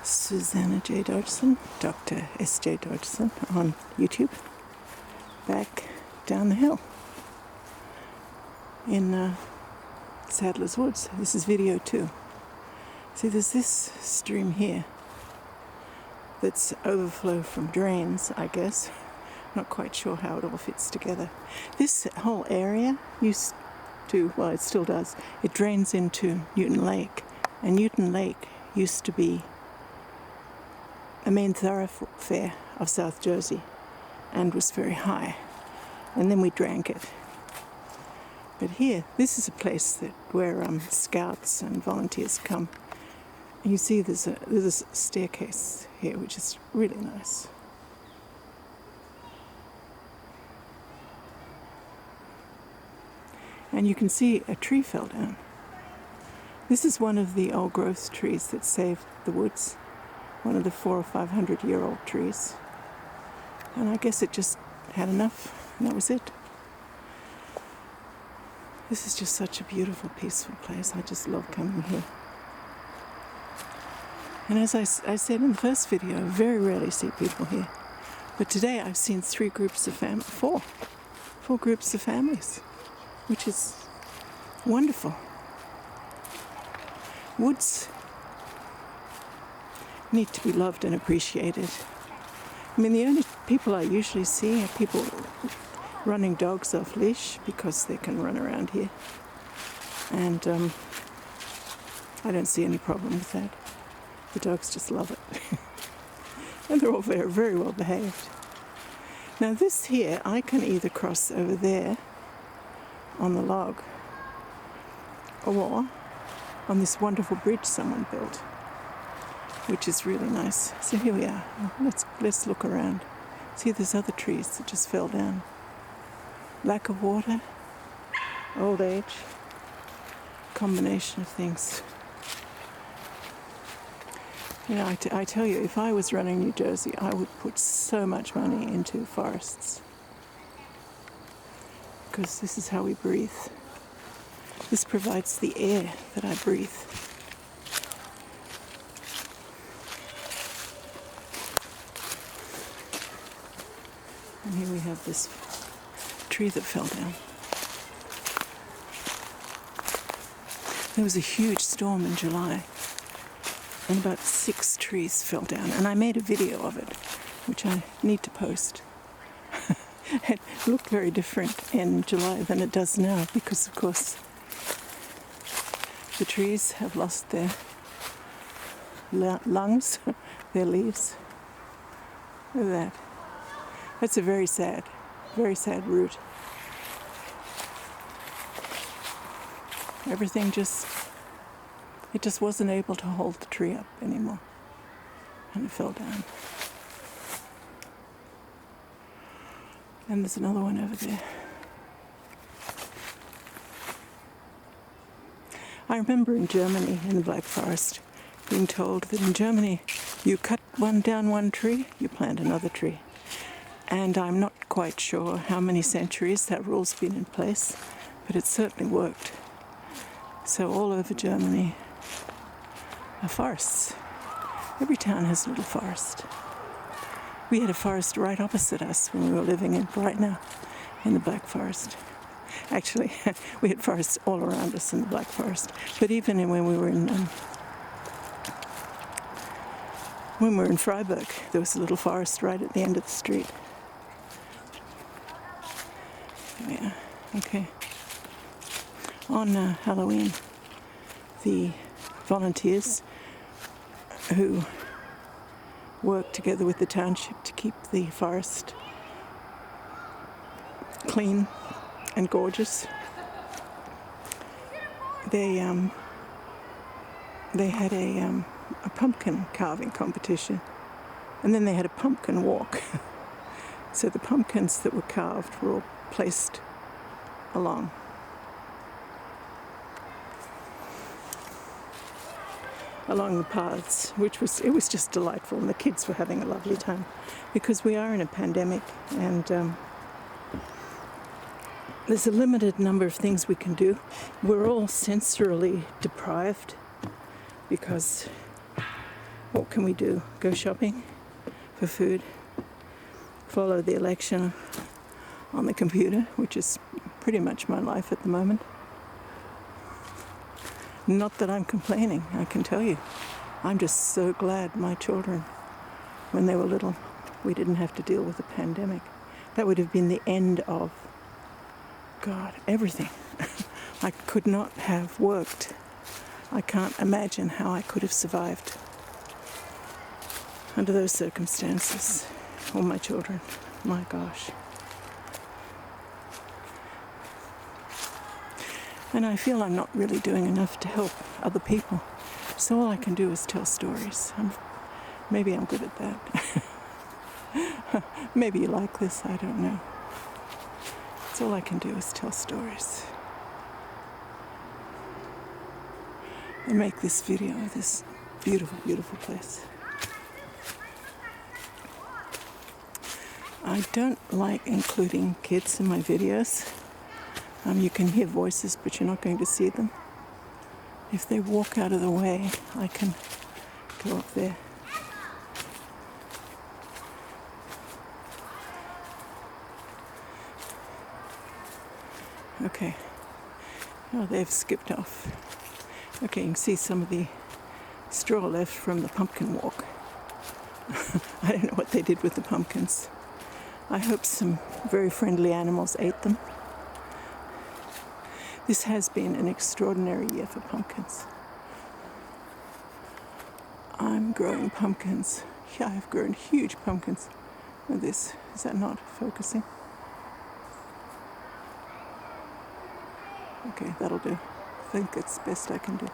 Susanna J. Dodgson, Dr. SJDodgson on YouTube, back down the hill in Sadler's Woods. This is video 2. See, there's this stream here that's overflow from drains, I guess. Not quite sure how it all fits together. This whole area used to, well, it still does, it drains into Newton Lake, and Newton Lake used to be a main thoroughfare of South Jersey and was very high, and then we drank it. But here, this is a place where scouts and volunteers come. And you see there's a staircase here, which is really nice. And you can see a tree fell down. This is one of the old growth trees that saved the woods. One of the 400 or 500 year old trees. And I guess it just had enough, and that was it. This is just such a beautiful, peaceful place. I just love coming here. And as I said in the first video, I very rarely see people here. But today I've seen four groups of families, which is wonderful. Woods need to be loved and appreciated. I mean, the only people I usually see are people running dogs off leash because they can run around here. And I don't see any problem with that. The dogs just love it. And they're all very, very well behaved. Now this here, I can either cross over there on the log or on this wonderful bridge someone built, which is really nice. So here we are. Let's look around. See, there's other trees that just fell down. Lack of water, old age, combination of things. You know, I tell you, if I was running New Jersey, I would put so much money into forests, because this is how we breathe. This provides the air that I breathe. And here we have this tree that fell down. There was a huge storm in July, and about 6 trees fell down. And I made a video of it, which I need to post. It looked very different in July than it does now, because of course the trees have lost their lungs, their leaves. Look at that. That's a very sad root. Everything just wasn't able to hold the tree up anymore, and it fell down. And there's another one over there. I remember in Germany, in the Black Forest, being told that in Germany, you cut down one tree, you plant another tree. And I'm not quite sure how many centuries that rule's been in place, but it certainly worked. So all over Germany are forests. Every town has a little forest. We had a forest right opposite us when we were living in Breitner, in the Black Forest. Actually, we had forests all around us in the Black Forest. But even when we were in Freiburg, there was a little forest right at the end of the street. Yeah, okay. On Halloween, the volunteers who work together with the township to keep the forest clean and gorgeous, they had a pumpkin carving competition, and then they had a pumpkin walk. So the pumpkins that were carved were all placed along the paths, it was just delightful, and the kids were having a lovely time, because we are in a pandemic, and there's a limited number of things we can do. We're all sensorily deprived because what can we do? Go shopping for food, follow the election on the computer, which is pretty much my life at the moment. Not that I'm complaining, I can tell you. I'm just so glad my children, when they were little, we didn't have to deal with the pandemic. That would have been the end of, God, everything. I could not have worked. I can't imagine how I could have survived under those circumstances. All my children, my gosh. And I feel I'm not really doing enough to help other people. So all I can do is tell stories. Maybe I'm good at that. Maybe you like this, I don't know. That's all I can do is tell stories. And make this video of this beautiful, beautiful place. I don't like including kids in my videos. You can hear voices, but you're not going to see them. If they walk out of the way, I can go up there. Okay. Oh, they've skipped off. Okay, you can see some of the straw left from the pumpkin walk. I don't know what they did with the pumpkins. I hope some very friendly animals ate them. This has been an extraordinary year for pumpkins. I'm growing pumpkins. Yeah, I've grown huge pumpkins. Look at this. Is that not focusing? Okay, that'll do. I think it's the best I can do.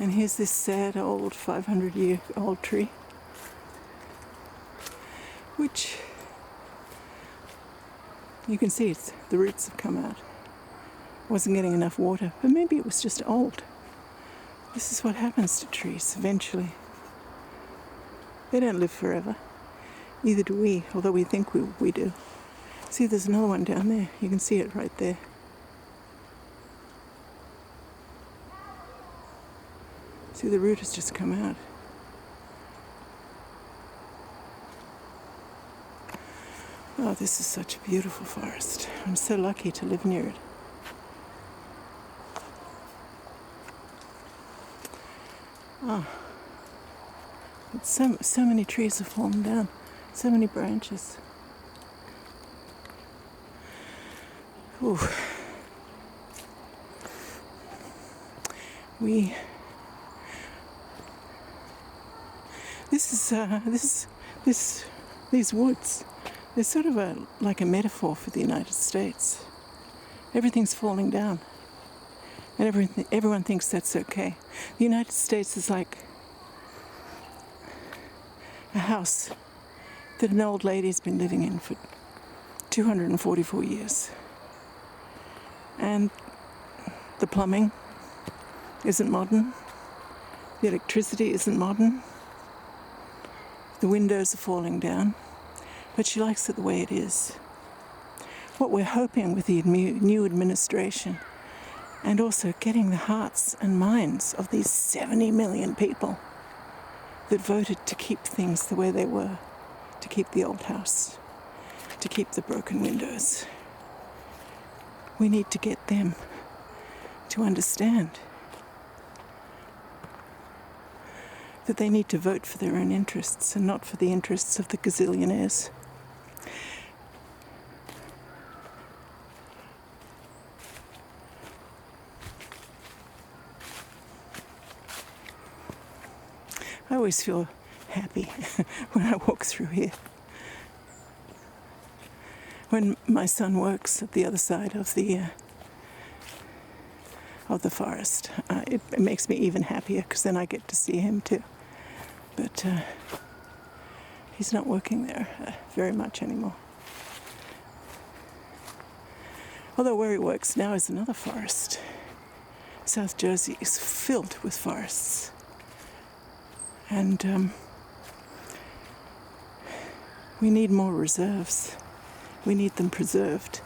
And here's this sad old 500-year-old tree, which you can see the roots have come out. Wasn't getting enough water, but maybe it was just old. This is what happens to trees eventually. They don't live forever. Neither do we, although we think we do. See, there's another one down there. You can see it right there. See, the root has just come out. Oh, this is such a beautiful forest. I'm so lucky to live near it. Oh, so many trees have fallen down. So many branches. Ooh. These woods, they're sort of like a metaphor for the United States. Everything's falling down, and everyone thinks that's okay. The United States is like a house that an old lady's been living in for 244 years. And the plumbing isn't modern, the electricity isn't modern, the windows are falling down, but she likes it the way it is. What we're hoping with the new administration, and also getting the hearts and minds of these 70 million people that voted to keep things the way they were, to keep the old house, to keep the broken windows. We need to get them to understand that they need to vote for their own interests and not for the interests of the gazillionaires. I always feel happy when I walk through here. When my son works at the other side of the forest, it makes me even happier because then I get to see him too. But he's not working there very much anymore. Although where he works now is another forest. South Jersey is filled with forests. And we need more reserves. We need them preserved.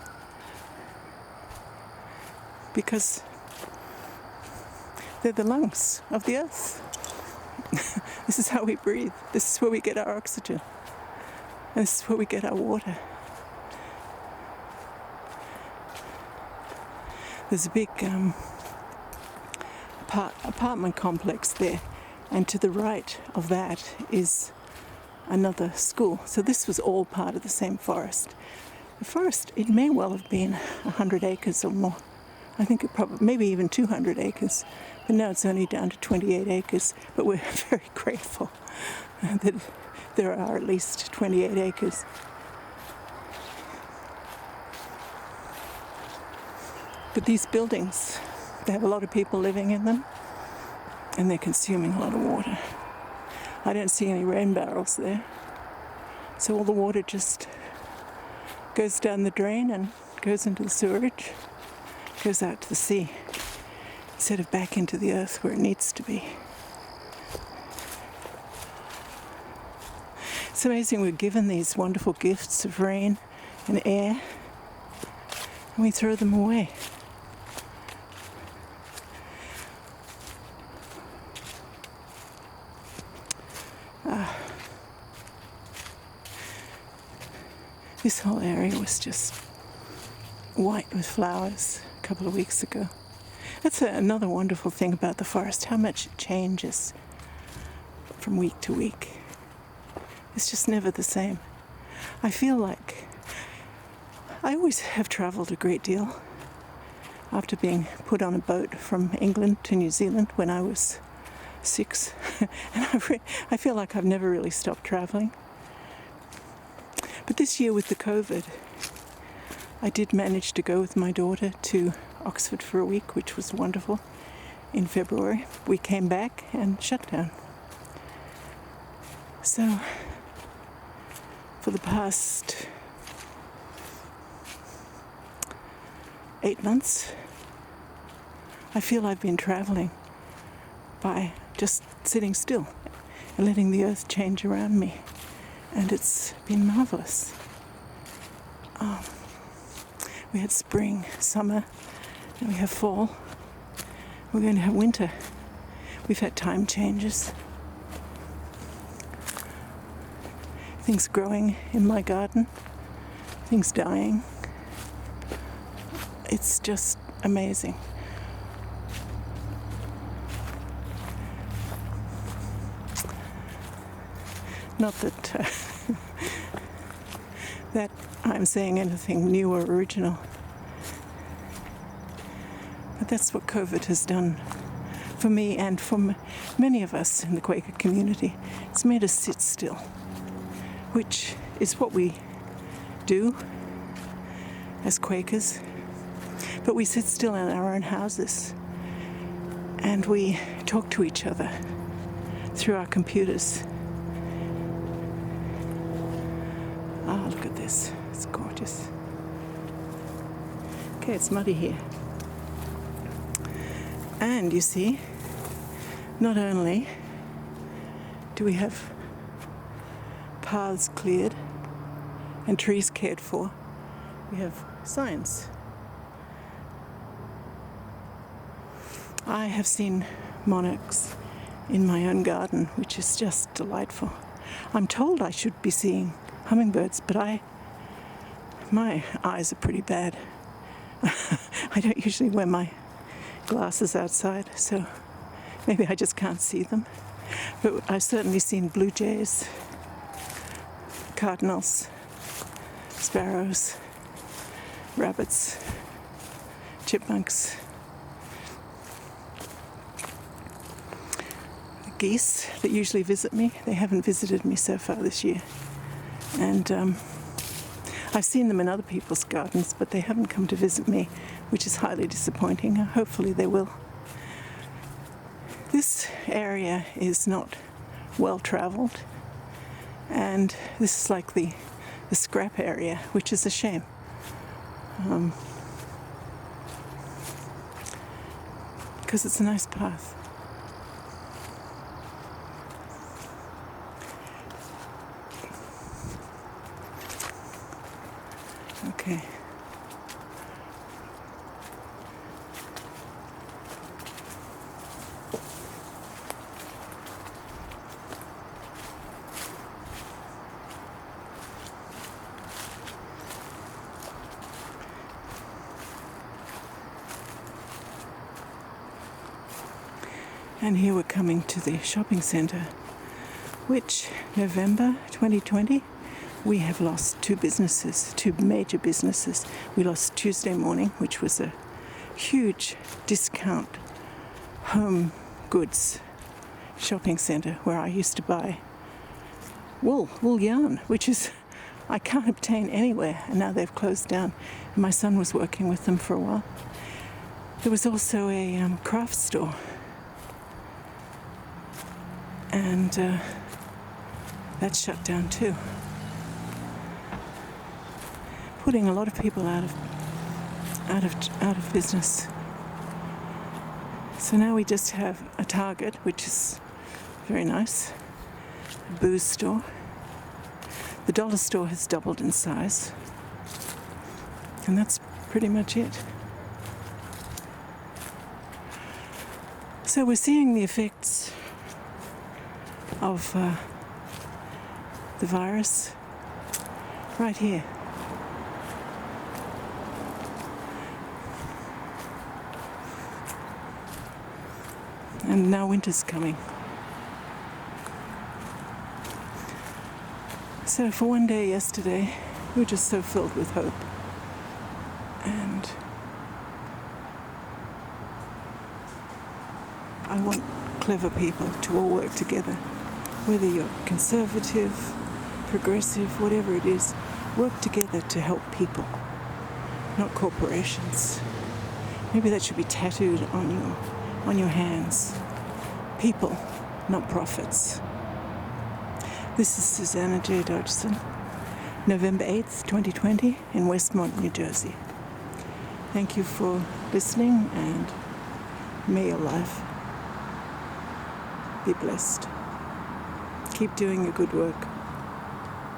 because they're the lungs of the earth. This is how we breathe. This is where we get our oxygen. And this is where we get our water. There's a big apartment complex there, and to the right of that is another school. So this was all part of the same forest. The forest, it may well have been 100 acres or more. I think it probably, maybe even 200 acres. But now it's only down to 28 acres. But we're very grateful that there are at least 28 acres. But these buildings, they have a lot of people living in them, and they're consuming a lot of water. I don't see any rain barrels there. So all the water just goes down the drain and goes into the sewerage, goes out to the sea, instead of back into the earth where it needs to be. It's amazing we're given these wonderful gifts of rain and air, and we throw them away. This whole area was just white with flowers a couple of weeks ago. That's another wonderful thing about the forest, how much it changes from week to week. It's just never the same. I feel like I always have travelled a great deal after being put on a boat from England to New Zealand when I was 6. And I feel like I've never really stopped travelling. But this year with the COVID, I did manage to go with my daughter to Oxford for a week, which was wonderful. In February, we came back and shut down. So, for the past 8 months, I feel I've been travelling by just sitting still and letting the earth change around me. And it's been marvellous. We had spring, summer, and we have fall. We're going to have winter. We've had time changes. Things growing in my garden, things dying. It's just amazing. Not that that I'm saying anything new or original, but that's what COVID has done for me and for many of us in the Quaker community. It's made us sit still, which is what we do as Quakers. But we sit still in our own houses and we talk to each other through our computers. Oh, look at this. It's gorgeous. Okay, it's muddy here. And you see, not only do we have paths cleared and trees cared for, we have signs. I have seen monarchs in my own garden, which is just delightful. I'm told I should be seeing hummingbirds, but my eyes are pretty bad. I don't usually wear my glasses outside, so maybe I just can't see them. But I've certainly seen blue jays, cardinals, sparrows, rabbits, chipmunks, geese that usually visit me. They haven't visited me so far this year. And I've seen them in other people's gardens, but they haven't come to visit me, which is highly disappointing. Hopefully they will. This area is not well traveled, and this is like the scrap area, which is a shame. Because it's a nice path. Okay. And here we're coming to the shopping centre, which November 2020, we have lost two major businesses. We lost Tuesday Morning, which was a huge discount home goods shopping centre where I used to buy wool yarn, which is I can't obtain anywhere, and now they've closed down. And my son was working with them for a while. There was also a craft store, and that's shut down too, putting a lot of people out of business. So now we just have a Target, which is very nice, a booze store. The dollar store has doubled in size, and that's pretty much it. So we're seeing the effects of the virus right here. And now winter's coming. So for one day yesterday, we were just so filled with hope. And I want clever people to all work together. Whether you're conservative, progressive, whatever it is, work together to help people, not corporations. Maybe that should be tattooed on your hands. People, not profits. This is SJDodgson, November 8th, 2020, in Westmont, New Jersey. Thank you for listening, and may your life be blessed. Keep doing your good work.